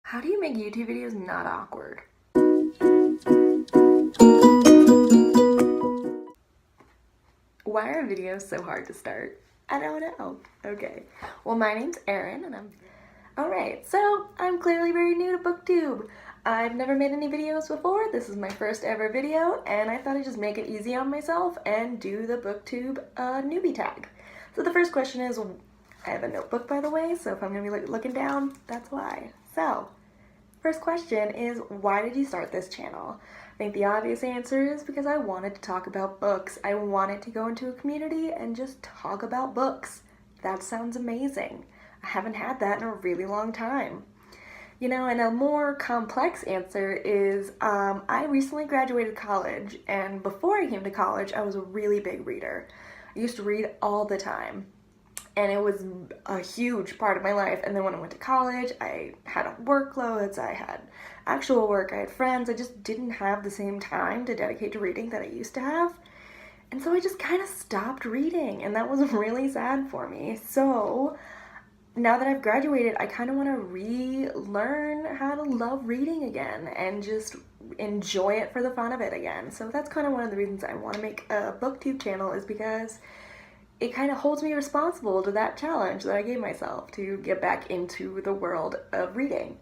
How do you make YouTube videos not awkward? Why are videos so hard to start? I don't know. Okay. Well, my name's Erin and Alright, so I'm clearly very new to Booktube. I've never made any videos before. This is my first ever video and I thought I'd just make it easy on myself and do the Booktube Newbie Tag. So the first question is, I have a notebook by the way, so if I'm gonna be looking down, that's why. So, first question is, why did you start this channel? I think the obvious answer is because I wanted to talk about books. I wanted to go into a community and just talk about books. That sounds amazing. I haven't had that in a really long time. You know, and a more complex answer is I recently graduated college, and before I came to college, I was a really big reader. I used to read all the time. And it was a huge part of my life. And then when I went to college, I had workloads, I had actual work, I had friends. I just didn't have the same time to dedicate to reading that I used to have. And so I just kind of stopped reading, and that was really sad for me. So now that I've graduated, I kind of want to relearn how to love reading again and just enjoy it for the fun of it again. So that's kind of one of the reasons I want to make a booktube channel, is because it kind of holds me responsible to that challenge that I gave myself to get back into the world of reading.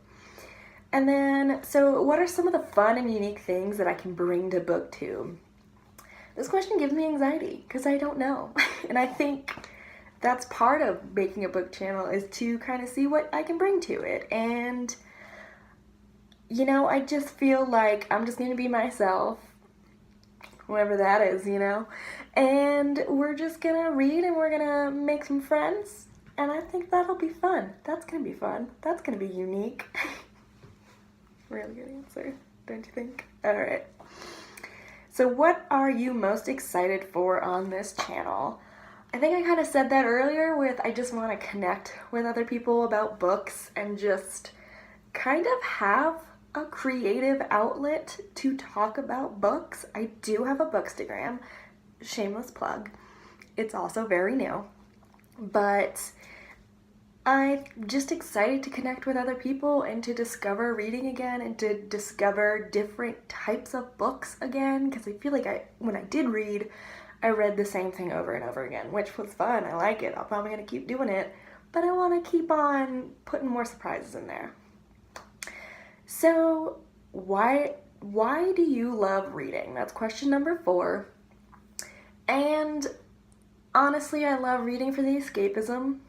And then, so what are some of the fun and unique things that I can bring to Booktube? This question gives me anxiety because I don't know. And I think that's part of making a book channel, is to kind of see what I can bring to it. And, you know, I just feel like I'm just going to be myself, whoever that is, you know, and we're just gonna read and we're gonna make some friends, and I think that'll be fun. That's gonna be fun. That's gonna be unique. Really good answer, don't you think? Alright. So what are you most excited for on this channel? I think I kind of said that earlier with I just want to connect with other people about books and just kind of have a creative outlet to talk about books. I do have a Bookstagram, shameless plug. It's also very new, but I'm just excited to connect with other people and to discover reading again and to discover different types of books again, because I feel like when I did read, I read the same thing over and over again, which was fun. I like it. I'm probably gonna keep doing it, but I want to keep on putting more surprises in there. So why do you love reading? That's question number 4. And honestly, I love reading for the escapism.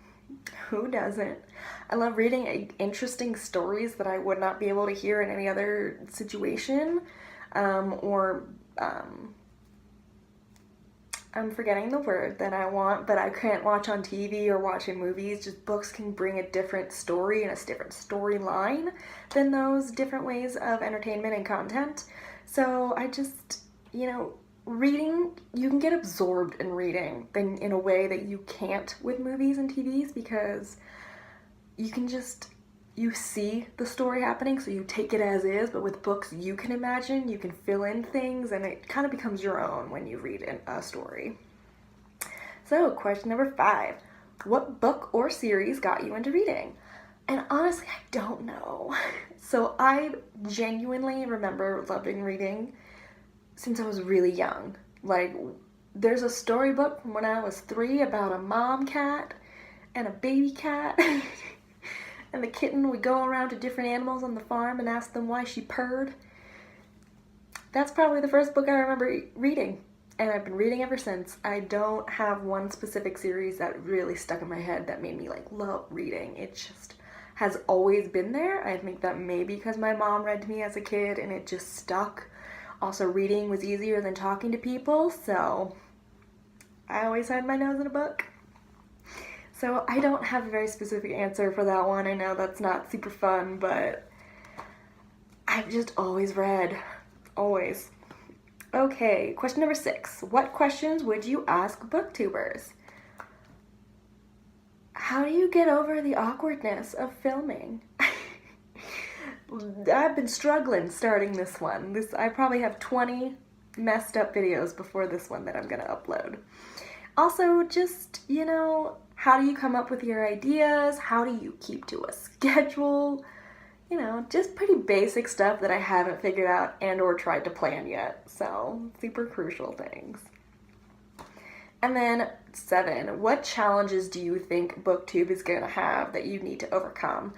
Who doesn't? I love reading interesting stories that I would not be able to hear in any other situation. I'm forgetting the word that I want, but I can't watch on TV or watch in movies. Just books can bring a different story and a different storyline than those different ways of entertainment and content. So I just, you know, reading, you can get absorbed in reading in a way that you can't with movies and TVs, because you can just, you see the story happening, so you take it as is, but with books you can imagine, you can fill in things, and it kind of becomes your own when you read a story. So question number 5, what book or series got you into reading? And honestly, I don't know. So I genuinely remember loving reading since I was really young. Like, there's a storybook from when I was 3 about a mom cat and a baby cat. And the kitten would go around to different animals on the farm and ask them why she purred. That's probably the first book I remember reading, and I've been reading ever since. I don't have one specific series that really stuck in my head that made me like love reading. It just has always been there. I think that maybe because my mom read to me as a kid and it just stuck. Also, reading was easier than talking to people, so I always had my nose in a book. So I don't have a very specific answer for that one. I know that's not super fun, but I've just always read. Always. Okay, question number 6. What questions would you ask booktubers? How do you get over the awkwardness of filming? I've been struggling starting this one. I probably have 20 messed up videos before this one that I'm gonna upload. Also, just, you know, how do you come up with your ideas? How do you keep to a schedule? you know, just pretty basic stuff that I haven't figured out and or tried to plan yet. So, super crucial things. And then 7, what challenges do you think Booktube is going to have that you need to overcome?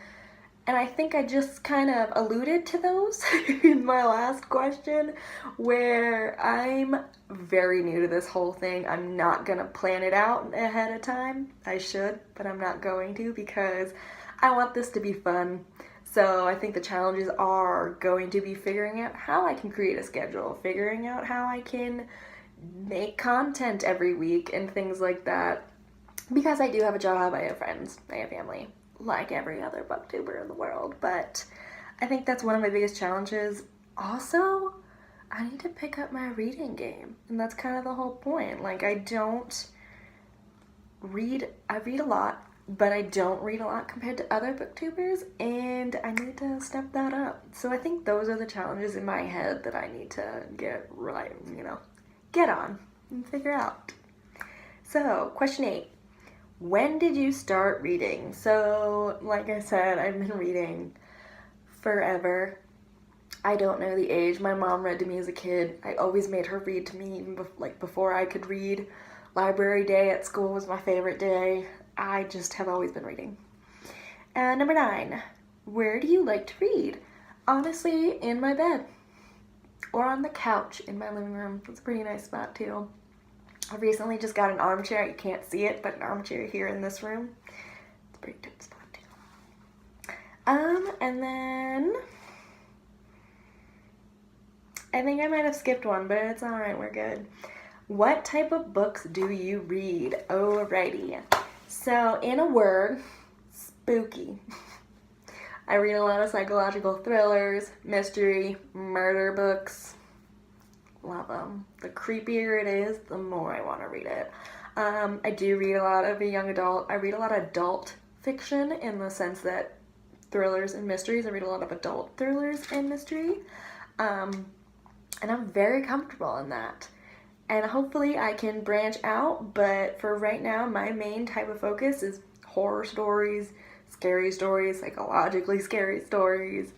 And I think I just kind of alluded to those in my last question, where I'm very new to this whole thing. I'm not going to plan it out ahead of time. I should, but I'm not going to because I want this to be fun. So I think the challenges are going to be figuring out how I can create a schedule, figuring out how I can make content every week and things like that. Because I do have a job, I have friends, I have family, like every other booktuber in the world. But I think that's one of my biggest challenges. Also, I need to pick up my reading game. And that's kind of the whole point. Like, I read a lot, but I don't read a lot compared to other booktubers, and I need to step that up. So I think those are the challenges in my head that I need to get right, get on and figure out. So, question 8. When did you start reading? So, like I said, I've been reading forever. I don't know the age. My mom read to me as a kid. I always made her read to me even before I could read. Library day at school was my favorite day. I just have always been reading. And number 9, where do you like to read? Honestly, in my bed or on the couch in my living room. It's a pretty nice spot too. I recently just got an armchair. You can't see it, but an armchair here in this room. It's a pretty good spot too. And then I think I might have skipped one, but it's alright, we're good. What type of books do you read? Alrighty. So, in a word, spooky. I read a lot of psychological thrillers, mystery, murder books. Love them. The creepier it is, the more I want to read it. I do read a lot of young adult. I read a lot of adult fiction in the sense that thrillers and mysteries. I read a lot of adult thrillers and mystery. And I'm very comfortable in that. And hopefully I can branch out, but for right now, my main type of focus is horror stories, scary stories, psychologically scary stories.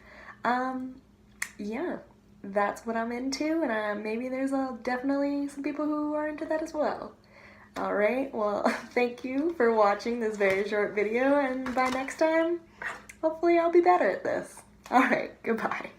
Yeah, that's what I'm into, and maybe there's definitely some people who are into that as well. Alright, well, thank you for watching this very short video, and by next time, hopefully I'll be better at this. Alright, goodbye.